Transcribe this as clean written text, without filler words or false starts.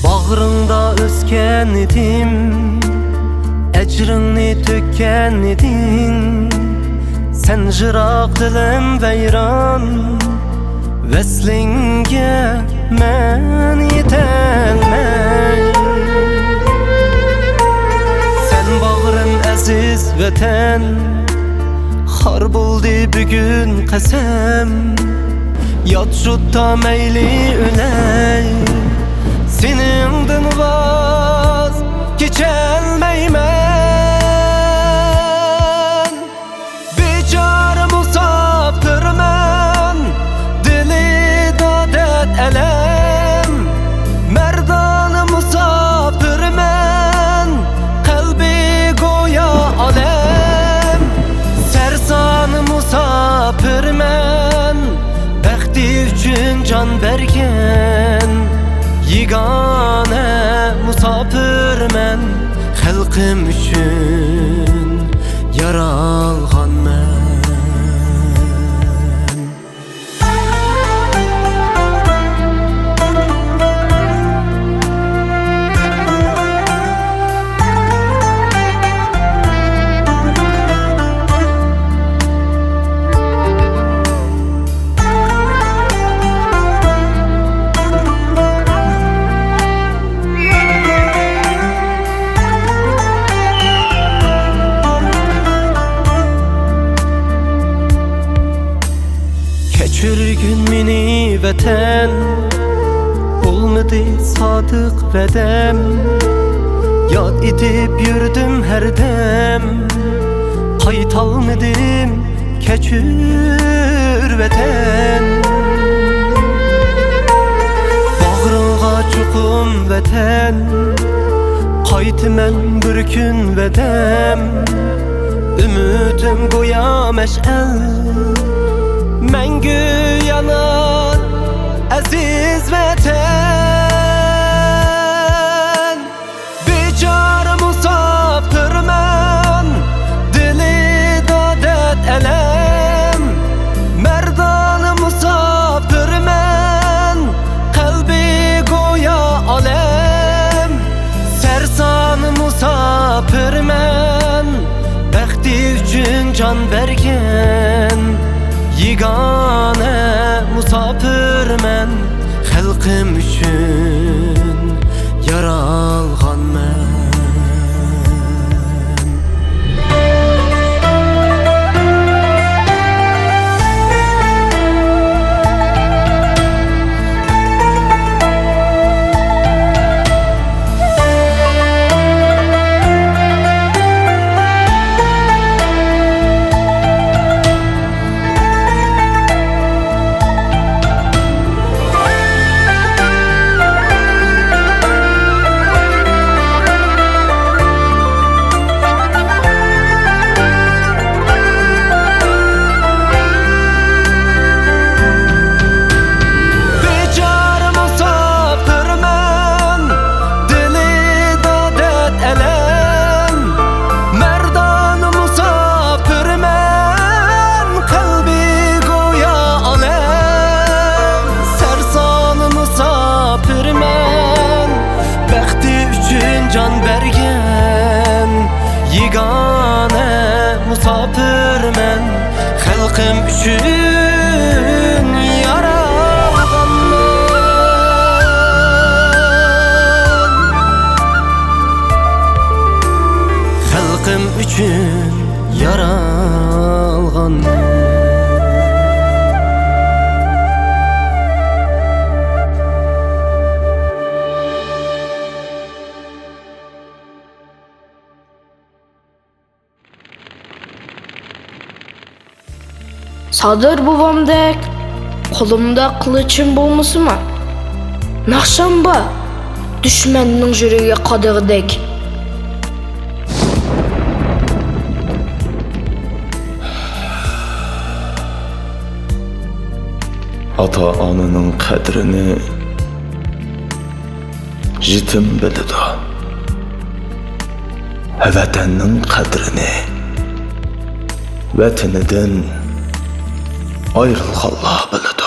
Bağrında özken idim, ecrini tökken idin. Sen jırak dilim veyran, veslinge men yetelmey. Sen bağrın aziz vatan, har buldu bugün qasam. Yat şutta meyli öley, senindim vaz geçelmeymen. Biçare musafirmen, dili dadet elem. Merdan musafirmen, kalbi goya alem. Sersan musafirmen, bəxti üçün can bergen. Yegane musafirmen, xalqim üçün yaralğanman. Geçirgün mini vatan, olmadı sadık vedem. Yad edip yürüdüm her dem, qaytalmadım keçür vatan. Bağrığa çukum vatan, qaytmen bir gün vedem. Ümidim goya meş'al, Məngü yanar aziz vatan. Biçare musafirmen, dili dadet elem. Merdan musafirmen, kalbi goya alem. Sersan musafirmen, bəxti üçün can bergen. Yegane musafirmen, xalqim üçün yaralğanman. Yegane musafirmen, xalqim üçün yaralğanman. xalqim üçün yaralğanman. Sadır babamdek, kolumda kılıçım bulmasın mı? Nakşamba, düşmanның жүрегі qadığıdek. Ata-ananın qədrini jitim bilidi. Vətəninin qədrini vətənidən ayrılğanlar bilidi.